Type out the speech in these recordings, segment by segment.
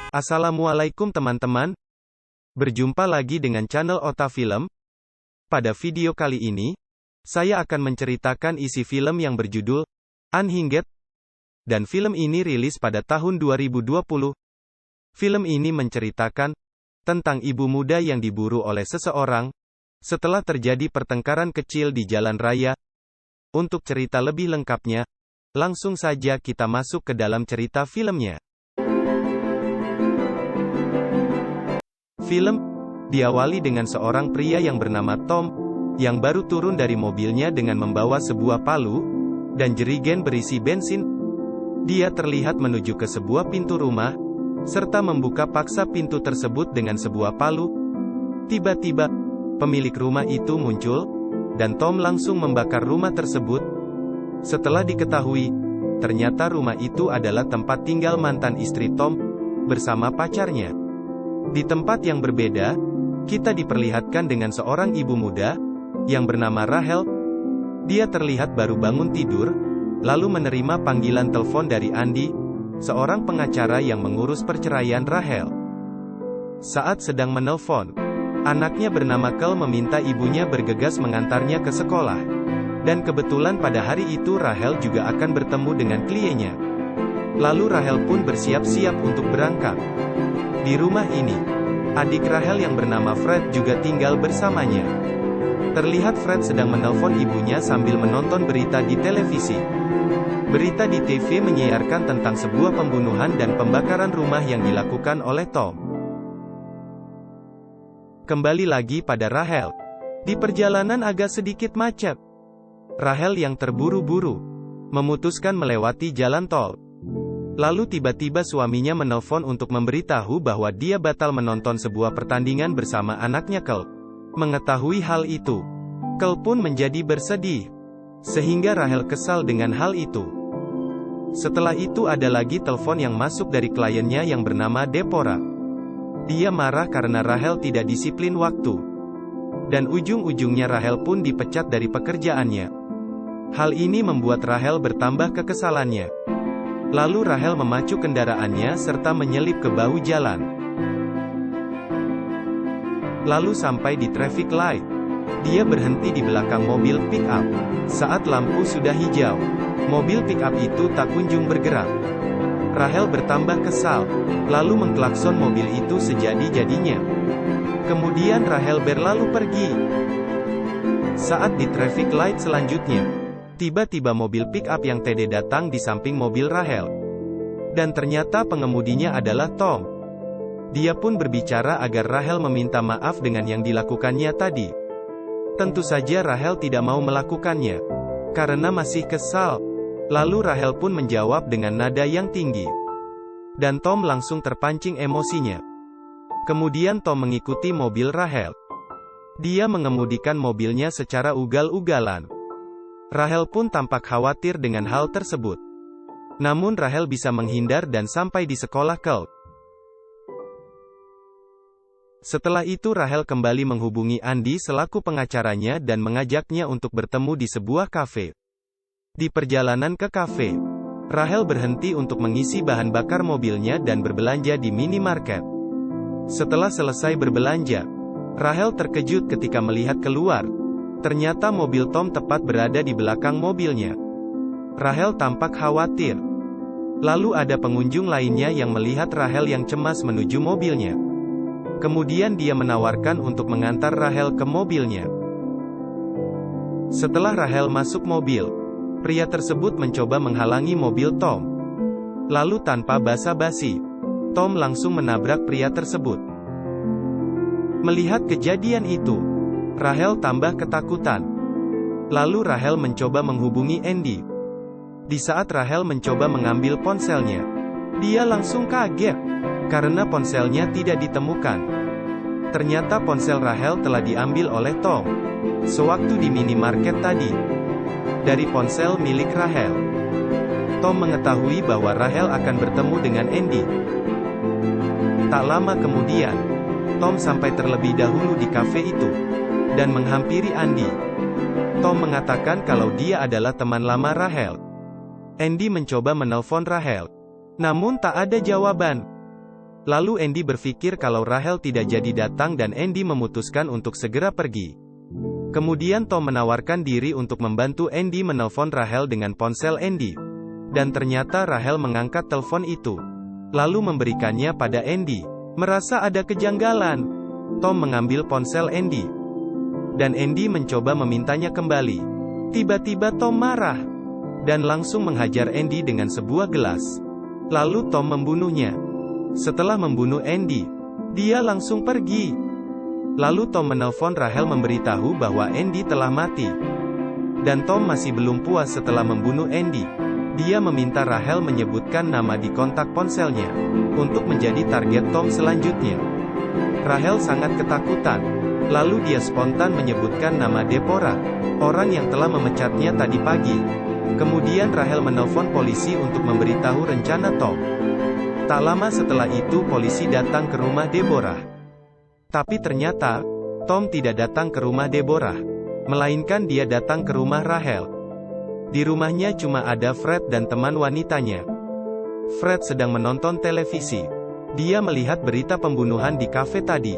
Assalamualaikum teman-teman. Berjumpa lagi dengan channel Ota Film. Pada video kali ini, saya akan menceritakan isi film yang berjudul Unhinged. Dan film ini rilis pada tahun 2020. Film ini menceritakan tentang ibu muda yang diburu oleh seseorang setelah terjadi pertengkaran kecil di jalan raya. Untuk cerita lebih lengkapnya, langsung saja kita masuk ke dalam cerita filmnya. Film diawali dengan seorang pria yang bernama Tom, yang baru turun dari mobilnya dengan membawa sebuah palu dan jerigen berisi bensin. Dia terlihat menuju ke sebuah pintu rumah, serta membuka paksa pintu tersebut dengan sebuah palu. Tiba-tiba, pemilik rumah itu muncul, dan Tom langsung membakar rumah tersebut. Setelah diketahui, ternyata rumah itu adalah tempat tinggal mantan istri Tom bersama pacarnya. Di tempat yang berbeda, kita diperlihatkan dengan seorang ibu muda yang bernama Rachel. Dia terlihat baru bangun tidur, lalu menerima panggilan telepon dari Andy, seorang pengacara yang mengurus perceraian Rachel. Saat sedang menelpon, anaknya bernama Kel meminta ibunya bergegas mengantarnya ke sekolah. Dan kebetulan pada hari itu Rachel juga akan bertemu dengan kliennya. Lalu Rachel pun bersiap-siap untuk berangkat. Di rumah ini, adik Rachel yang bernama Fred juga tinggal bersamanya. Terlihat Fred sedang menelpon ibunya sambil menonton berita di televisi. Berita di TV menyiarkan tentang sebuah pembunuhan dan pembakaran rumah yang dilakukan oleh Tom. Kembali lagi pada Rachel. Di perjalanan agak sedikit macet. Rachel yang terburu-buru memutuskan melewati jalan tol. Lalu tiba-tiba suaminya menelpon untuk memberitahu bahwa dia batal menonton sebuah pertandingan bersama anaknya Kel. Mengetahui hal itu, Kel pun menjadi bersedih. Sehingga Rachel kesal dengan hal itu. Setelah itu ada lagi telepon yang masuk dari kliennya yang bernama Deborah. Dia marah karena Rachel tidak disiplin waktu. Dan ujung-ujungnya Rachel pun dipecat dari pekerjaannya. Hal ini membuat Rachel bertambah kekesalannya. Lalu Rachel memacu kendaraannya serta menyelip ke bahu jalan. Lalu sampai di traffic light. Dia berhenti di belakang mobil pick-up. Saat lampu sudah hijau, mobil pick-up itu tak kunjung bergerak. Rachel bertambah kesal, lalu mengklakson mobil itu sejadi-jadinya. Kemudian Rachel berlalu pergi. Saat di traffic light selanjutnya, tiba-tiba mobil pick-up yang TD datang di samping mobil Rachel. Dan ternyata pengemudinya adalah Tom. Dia pun berbicara agar Rachel meminta maaf dengan yang dilakukannya tadi. Tentu saja Rachel tidak mau melakukannya, karena masih kesal. Lalu Rachel pun menjawab dengan nada yang tinggi. Dan Tom langsung terpancing emosinya. Kemudian Tom mengikuti mobil Rachel. Dia mengemudikan mobilnya secara ugal-ugalan. Rachel pun tampak khawatir dengan hal tersebut. Namun Rachel bisa menghindar dan sampai di sekolah Kel. Setelah itu Rachel kembali menghubungi Andy selaku pengacaranya dan mengajaknya untuk bertemu di sebuah kafe. Di perjalanan ke kafe, Rachel berhenti untuk mengisi bahan bakar mobilnya dan berbelanja di minimarket. Setelah selesai berbelanja, Rachel terkejut ketika melihat keluar. Ternyata mobil Tom tepat berada di belakang mobilnya. Rachel tampak khawatir. Lalu ada pengunjung lainnya yang melihat Rachel yang cemas menuju mobilnya. Kemudian dia menawarkan untuk mengantar Rachel ke mobilnya. Setelah Rachel masuk mobil, pria tersebut mencoba menghalangi mobil Tom. Lalu tanpa basa-basi, Tom langsung menabrak pria tersebut. Melihat kejadian itu, Rachel tambah ketakutan. Lalu Rachel mencoba menghubungi Andy. Di saat Rachel mencoba mengambil ponselnya, dia langsung kaget, karena ponselnya tidak ditemukan. Ternyata ponsel Rachel telah diambil oleh Tom, sewaktu di minimarket tadi. Dari ponsel milik Rachel, Tom mengetahui bahwa Rachel akan bertemu dengan Andy. Tak lama kemudian, Tom sampai terlebih dahulu di kafe itu dan menghampiri Andy. Tom mengatakan kalau dia adalah teman lama Rachel. Andy mencoba menelpon Rachel, namun tak ada jawaban. Lalu Andy berpikir kalau Rahel tidak jadi datang dan Andy memutuskan untuk segera pergi. Kemudian Tom menawarkan diri untuk membantu Andy menelpon Rahel dengan ponsel Andy. Dan ternyata Rahel mengangkat telepon itu. Lalu memberikannya pada Andy. Merasa ada kejanggalan. Tom mengambil ponsel Andy. Dan Andy mencoba memintanya kembali. Tiba-tiba Tom marah. Dan langsung menghajar Andy dengan sebuah gelas. Lalu Tom membunuhnya. Setelah membunuh Andy, dia langsung pergi. Lalu Tom menelpon Rahel memberitahu bahwa Andy telah mati. Dan Tom masih belum puas setelah membunuh Andy. Dia meminta Rahel menyebutkan nama di kontak ponselnya, untuk menjadi target Tom selanjutnya. Rahel sangat ketakutan. Lalu dia spontan menyebutkan nama Deborah, orang yang telah memecatnya tadi pagi. Kemudian Rahel menelpon polisi untuk memberitahu rencana Tom. Tak lama setelah itu polisi datang ke rumah Deborah. Tapi ternyata, Tom tidak datang ke rumah Deborah. Melainkan dia datang ke rumah Rahel. Di rumahnya cuma ada Fred dan teman wanitanya. Fred sedang menonton televisi. Dia melihat berita pembunuhan di kafe tadi.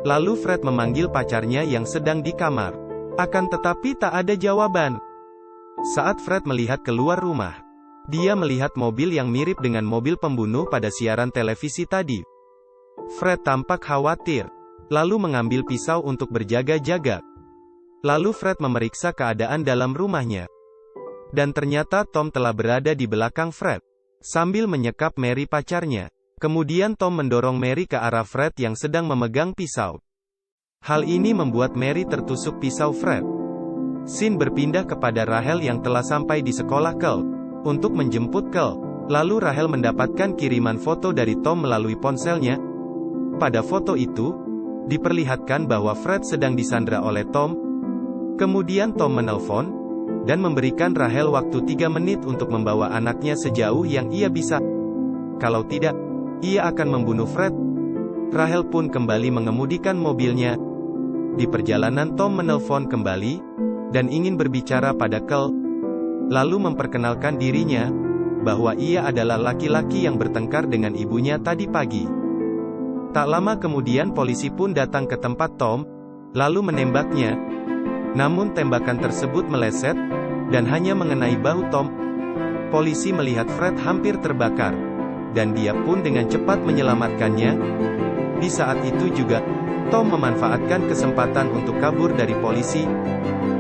Lalu Fred memanggil pacarnya yang sedang di kamar. Akan tetapi tak ada jawaban. Saat Fred melihat keluar rumah, dia melihat mobil yang mirip dengan mobil pembunuh pada siaran televisi tadi. Fred tampak khawatir. Lalu mengambil pisau untuk berjaga-jaga. Lalu Fred memeriksa keadaan dalam rumahnya. Dan ternyata Tom telah berada di belakang Fred, sambil menyekap Mary pacarnya. Kemudian Tom mendorong Mary ke arah Fred yang sedang memegang pisau. Hal ini membuat Mary tertusuk pisau Fred. Scene berpindah kepada Rahel yang telah sampai di sekolah Kel, untuk menjemput Kel. Lalu Rahel mendapatkan kiriman foto dari Tom melalui ponselnya. Pada foto itu, diperlihatkan bahwa Fred sedang disandra oleh Tom. Kemudian Tom menelpon, dan memberikan Rahel waktu 3 menit untuk membawa anaknya sejauh yang ia bisa. Kalau tidak, ia akan membunuh Fred. Rahel pun kembali mengemudikan mobilnya. Di perjalanan Tom menelpon kembali, dan ingin berbicara pada Kel. Lalu memperkenalkan dirinya, bahwa ia adalah laki-laki yang bertengkar dengan ibunya tadi pagi. Tak lama kemudian polisi pun datang ke tempat Tom, lalu menembaknya. Namun tembakan tersebut meleset, dan hanya mengenai bahu Tom. Polisi melihat Fred hampir terbakar, dan dia pun dengan cepat menyelamatkannya. Di saat itu juga, Tom memanfaatkan kesempatan untuk kabur dari polisi.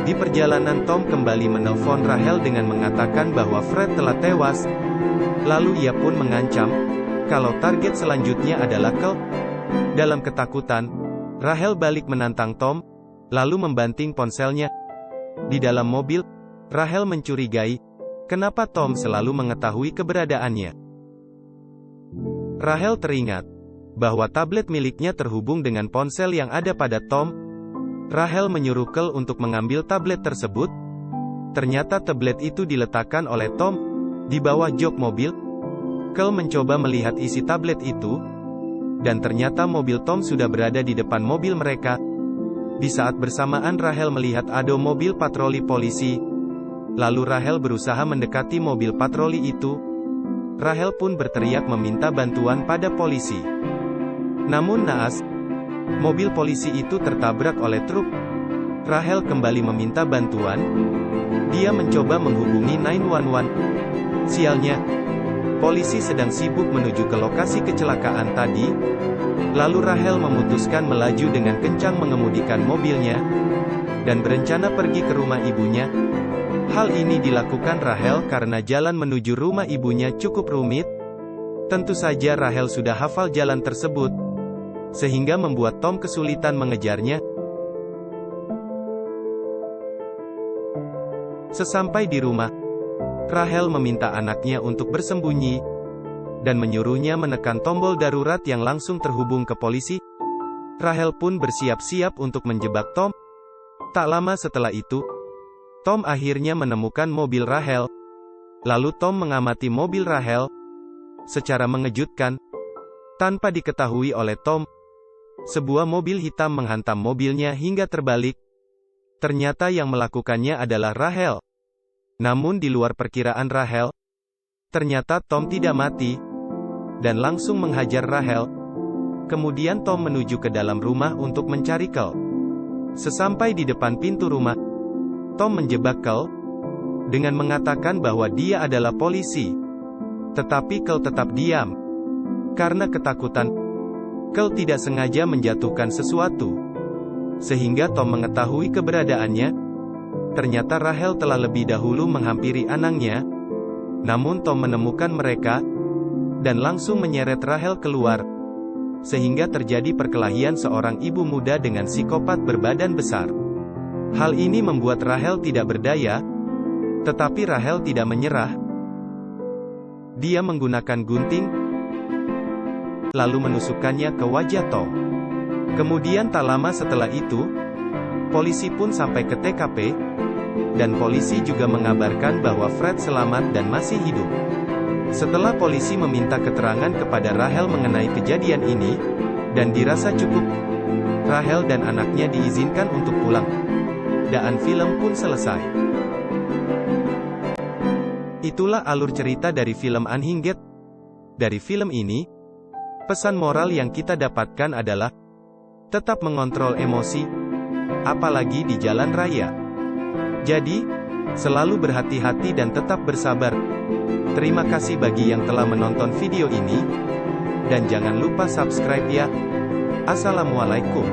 Di perjalanan Tom kembali menelpon Rahel dengan mengatakan bahwa Fred telah tewas. Lalu ia pun mengancam, kalau target selanjutnya adalah Kel. Dalam ketakutan, Rahel balik menantang Tom, lalu membanting ponselnya. Di dalam mobil, Rahel mencurigai, kenapa Tom selalu mengetahui keberadaannya. Rahel teringat, bahwa tablet miliknya terhubung dengan ponsel yang ada pada Tom. Rahel menyuruh Kel untuk mengambil tablet tersebut. Ternyata tablet itu diletakkan oleh Tom, di bawah jok mobil. Kel mencoba melihat isi tablet itu, dan ternyata mobil Tom sudah berada di depan mobil mereka. Di saat bersamaan Rahel melihat ada mobil patroli polisi. Lalu Rahel berusaha mendekati mobil patroli itu. Rahel pun berteriak meminta bantuan pada polisi. Namun naas, mobil polisi itu tertabrak oleh truk. Rahel kembali meminta bantuan. Dia mencoba menghubungi 911. Sialnya, polisi sedang sibuk menuju ke lokasi kecelakaan tadi. Lalu Rahel memutuskan melaju dengan kencang mengemudikan mobilnya, dan berencana pergi ke rumah ibunya. Hal ini dilakukan Rahel karena jalan menuju rumah ibunya cukup rumit. Tentu saja Rahel sudah hafal jalan tersebut, sehingga membuat Tom kesulitan mengejarnya. Sesampai di rumah, Rahel meminta anaknya untuk bersembunyi, dan menyuruhnya menekan tombol darurat yang langsung terhubung ke polisi. Rahel pun bersiap-siap untuk menjebak Tom. Tak lama setelah itu, Tom akhirnya menemukan mobil Rahel. Lalu Tom mengamati mobil Rahel. Secara mengejutkan, tanpa diketahui oleh Tom, sebuah mobil hitam menghantam mobilnya hingga terbalik. Ternyata yang melakukannya adalah Rahel. Namun di luar perkiraan Rahel, ternyata Tom tidak mati, dan langsung menghajar Rahel. Kemudian Tom menuju ke dalam rumah untuk mencari Kel. Sesampai di depan pintu rumah, Tom menjebak Kel dengan mengatakan bahwa dia adalah polisi. Tetapi Kel tetap diam. Karena ketakutan, Kel tidak sengaja menjatuhkan sesuatu. Sehingga Tom mengetahui keberadaannya. Ternyata Rachel telah lebih dahulu menghampiri anaknya. Namun Tom menemukan mereka dan langsung menyeret Rachel keluar. Sehingga terjadi perkelahian seorang ibu muda dengan psikopat berbadan besar. Hal ini membuat Rachel tidak berdaya. Tetapi Rachel tidak menyerah. Dia menggunakan gunting, lalu menusukkannya ke wajah Tom. Kemudian tak lama setelah itu, polisi pun sampai ke TKP, dan polisi juga mengabarkan bahwa Fred selamat dan masih hidup. Setelah polisi meminta keterangan kepada Rachel mengenai kejadian ini, dan dirasa cukup, Rachel dan anaknya diizinkan untuk pulang. Dan film pun selesai. Itulah alur cerita dari film Unhinged. Dari film ini, pesan moral yang kita dapatkan adalah, tetap mengontrol emosi, apalagi di jalan raya. Jadi, selalu berhati-hati dan tetap bersabar. Terima kasih bagi yang telah menonton video ini, dan jangan lupa subscribe ya. Assalamualaikum.